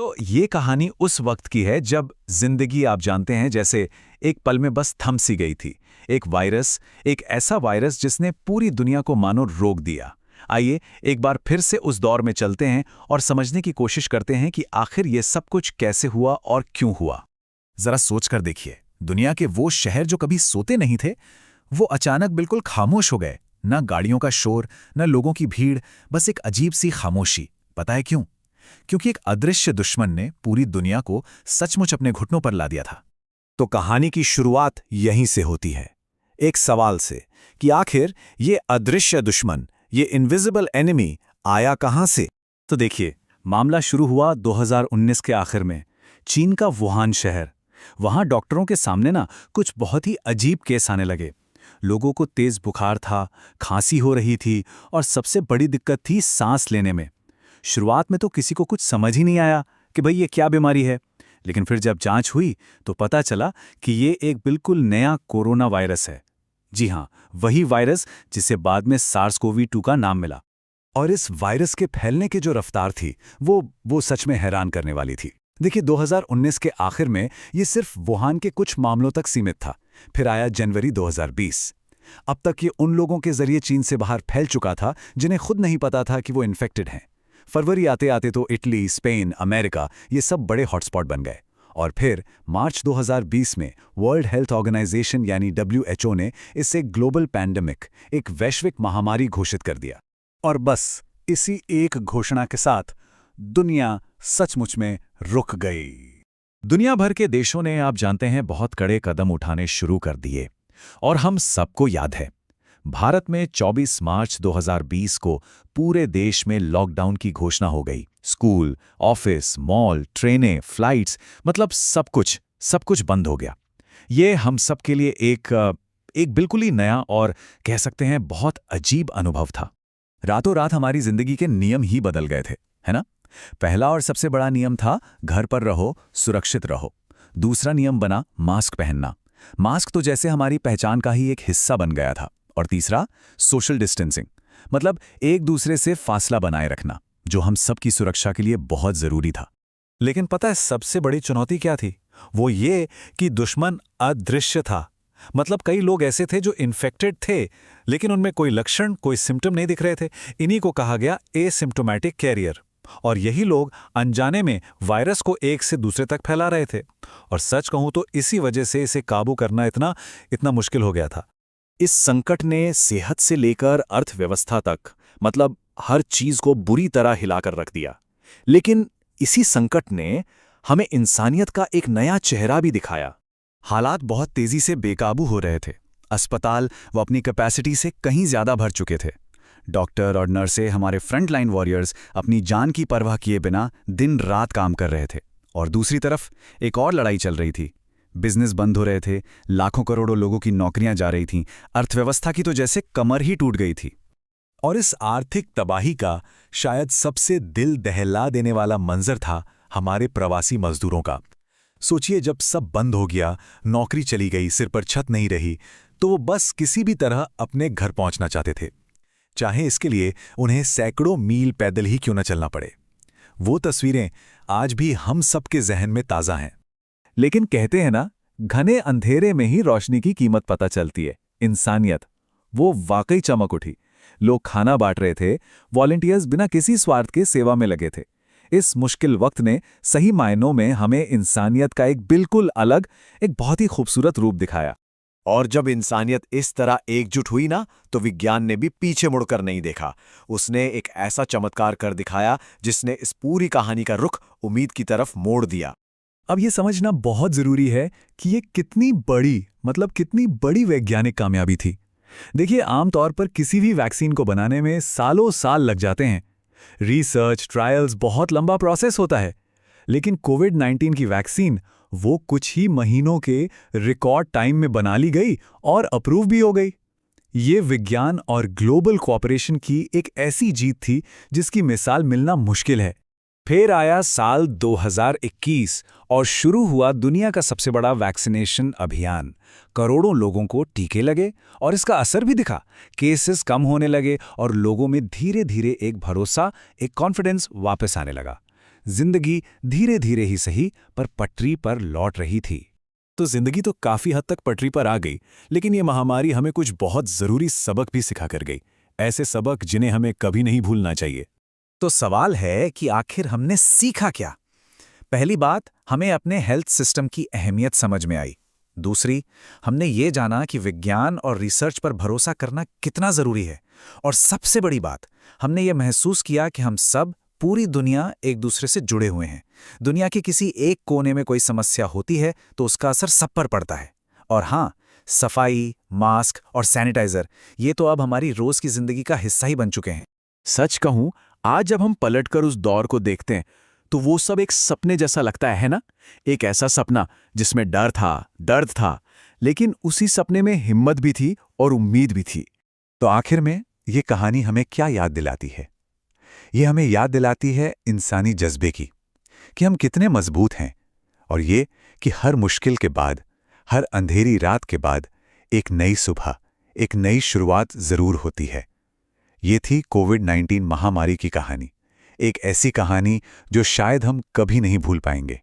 तो ये कहानी उस वक्त की है जब जिंदगी आप जानते हैं जैसे एक पल में बस थम सी गई थी। एक ऐसा वायरस जिसने पूरी दुनिया को मानो रोक दिया। आइए एक बार फिर से उस दौर में चलते हैं और समझने की कोशिश करते हैं कि आखिर ये सब कुछ कैसे हुआ और क्यों हुआ। जरा सोचकर देखिए, दुनिया के वो शहर जो कभी सोते नहीं थे, वो अचानक बिल्कुल खामोश हो गए। न गाड़ियों का शोर, न लोगों की भीड़, बस एक अजीब सी खामोशी। पता है क्यों? क्योंकि एक अदृश्य दुश्मन ने पूरी दुनिया को सचमुच अपने घुटनों पर ला दिया था। तो कहानी की शुरुआत यहीं से होती है, एक सवाल से कि आखिर ये अदृश्य दुश्मन, ये इनविजिबल एनिमी आया कहां से। तो देखिए, मामला शुरू हुआ 2019 के आखिर में, चीन का वुहान शहर। वहां डॉक्टरों के सामने कुछ बहुत ही अजीब केस आने लगे। लोगों को तेज बुखार था, खांसी हो रही थी और सबसे बड़ी दिक्कत थी सांस लेने में। शुरुआत में तो किसी को कुछ समझ ही नहीं आया कि भाई ये क्या बीमारी है, लेकिन फिर जब जांच हुई तो पता चला कि ये एक बिल्कुल नया कोरोना वायरस है। जी हाँ, वही वायरस जिसे बाद में SARS-CoV-2 का नाम मिला। और इस वायरस के फैलने की जो रफ्तार थी वो सच में हैरान करने वाली थी। देखिए, 2019 के आखिर में ये सिर्फ वुहान के कुछ मामलों तक सीमित था। फिर आया जनवरी 2020। अब तक ये उन लोगों के जरिए चीन से बाहर फैल चुका था जिन्हें खुद नहीं पता था कि वो इन्फेक्टेड हैं। फरवरी आते आते तो इटली, स्पेन, अमेरिका ये सब बड़े हॉटस्पॉट बन गए। और फिर मार्च 2020 में वर्ल्ड हेल्थ ऑर्गेनाइजेशन यानी WHO ने इसे ग्लोबल पैंडेमिक, एक वैश्विक महामारी घोषित कर दिया। और बस इसी एक घोषणा के साथ दुनिया सचमुच में रुक गई। दुनिया भर के देशों ने, आप जानते हैं, बहुत कड़े कदम उठाने शुरू कर दिए। और हम सबको याद है, भारत में 24 मार्च 2020 को पूरे देश में लॉकडाउन की घोषणा हो गई। स्कूल, ऑफिस, मॉल, ट्रेनें, फ्लाइट्स, मतलब सब कुछ बंद हो गया। ये हम सब के लिए एक बिल्कुल ही नया और कह सकते हैं बहुत अजीब अनुभव था। रातों रात हमारी जिंदगी के नियम ही बदल गए थे, है ना? पहला और सबसे बड़ा नियम था घर पर रहो, सुरक्षित रहो। दूसरा नियम बना मास्क पहनना। मास्क तो जैसे हमारी पहचान का ही एक हिस्सा बन गया था। और तीसरा, सोशल डिस्टेंसिंग, मतलब एक दूसरे से फासला बनाए रखना, जो हम सब की सुरक्षा के लिए बहुत जरूरी था। लेकिन पता है सबसे बड़ी चुनौती क्या थी? वो ये कि दुश्मन अदृश्य था। मतलब कई लोग ऐसे थे जो इन्फेक्टेड थे, लेकिन उनमें कोई लक्षण, कोई सिम्टम नहीं दिख रहे थे। इन्हीं को कहा गया एसिम्प्टोमेटिक कैरियर। और यही लोग अनजाने में वायरस को एक से दूसरे तक फैला रहे थे। और सच कहूं तो इसी वजह से इसे काबू करना इतना मुश्किल हो गया था। इस संकट ने सेहत से लेकर अर्थव्यवस्था तक, मतलब हर चीज को बुरी तरह हिलाकर रख दिया। लेकिन इसी संकट ने हमें इंसानियत का एक नया चेहरा भी दिखाया। हालात बहुत तेजी से बेकाबू हो रहे थे। अस्पताल वो अपनी कैपेसिटी से कहीं ज्यादा भर चुके थे। डॉक्टर और नर्सें, हमारे फ्रंट लाइन वॉरियर्स, अपनी जान की परवाह किए बिना दिन रात काम कर रहे थे। और दूसरी तरफ एक और लड़ाई चल रही थी। बिजनेस बंद हो रहे थे, लाखों करोड़ों लोगों की नौकरियां जा रही थीं, अर्थव्यवस्था की तो जैसे कमर ही टूट गई थी। और इस आर्थिक तबाही का शायद सबसे दिल दहला देने वाला मंजर था हमारे प्रवासी मजदूरों का। सोचिए, जब सब बंद हो गया, नौकरी चली गई, सिर पर छत नहीं रही, तो वो बस किसी भी तरह अपने घर पहुंचना चाहते थे, चाहे इसके लिए उन्हें सैकड़ों मील पैदल ही क्यों न चलना पड़े। वो तस्वीरें आज भी हम सबके जहन में ताज़ा हैं। लेकिन कहते हैं ना, घने अंधेरे में ही रोशनी की कीमत पता चलती है। इंसानियत, वो वाकई चमक उठी। लोग खाना बांट रहे थे, वॉलंटियर्स बिना किसी स्वार्थ के सेवा में लगे थे। इस मुश्किल वक्त ने सही मायनों में हमें इंसानियत का एक बिल्कुल अलग, एक बहुत ही खूबसूरत रूप दिखाया। और जब इंसानियत इस तरह एकजुट हुई ना, तो विज्ञान ने भी पीछे मुड़कर नहीं देखा। उसने एक ऐसा चमत्कार कर दिखाया जिसने इस पूरी कहानी का रुख उम्मीद की तरफ मोड़ दिया। अब ये समझना बहुत जरूरी है कि ये कितनी बड़ी वैज्ञानिक कामयाबी थी। देखिए, आमतौर पर किसी भी वैक्सीन को बनाने में सालों साल लग जाते हैं। रिसर्च, ट्रायल्स, बहुत लंबा प्रोसेस होता है। लेकिन कोविड-19 की वैक्सीन वो कुछ ही महीनों के रिकॉर्ड टाइम में बना ली गई और अप्रूव भी हो गई। ये विज्ञान और ग्लोबल कोऑपरेशन की एक ऐसी जीत थी जिसकी मिसाल मिलना मुश्किल है। फिर आया साल 2021 और शुरू हुआ दुनिया का सबसे बड़ा वैक्सीनेशन अभियान। करोड़ों लोगों को टीके लगे और इसका असर भी दिखा। केसेस कम होने लगे और लोगों में धीरे धीरे एक भरोसा, एक कॉन्फिडेंस वापस आने लगा। जिंदगी धीरे धीरे ही सही पर पटरी पर लौट रही थी। तो जिंदगी तो काफी हद तक पटरी पर आ गई, लेकिन ये महामारी हमें कुछ बहुत जरूरी सबक भी सिखा कर गई, ऐसे सबक जिन्हें हमें कभी नहीं भूलना चाहिए। तो सवाल है कि आखिर हमने सीखा क्या? पहली बात, हमें अपने हेल्थ सिस्टम की अहमियत समझ में आई। दूसरी, हमने ये जाना कि विज्ञान और रिसर्च पर भरोसा करना कितना जरूरी है। और सबसे बड़ी बात, हमने ये महसूस किया कि हम सब, पूरी दुनिया एक दूसरे से जुड़े हुए हैं। दुनिया के किसी एक कोने में कोई समस्या होती है तो उसका असर सब पर पड़ता है। और हाँ, सफाई, मास्क और सैनिटाइजर, ये तो अब हमारी रोज की जिंदगी का हिस्सा ही बन चुके हैं। सच कहूं, आज जब हम पलटकर उस दौर को देखते हैं तो वो सब एक सपने जैसा लगता है ना? एक ऐसा सपना जिसमें डर था, दर्द था, लेकिन उसी सपने में हिम्मत भी थी और उम्मीद भी थी। तो आखिर में ये कहानी हमें क्या याद दिलाती है? ये हमें याद दिलाती है इंसानी जज्बे की, कि हम कितने मजबूत हैं, और ये कि हर मुश्किल के बाद, हर अंधेरी रात के बाद एक नई सुबह, एक नई शुरुआत जरूर होती है। ये थी कोविड-19 महामारी की कहानी, एक ऐसी कहानी जो शायद हम कभी नहीं भूल पाएंगे।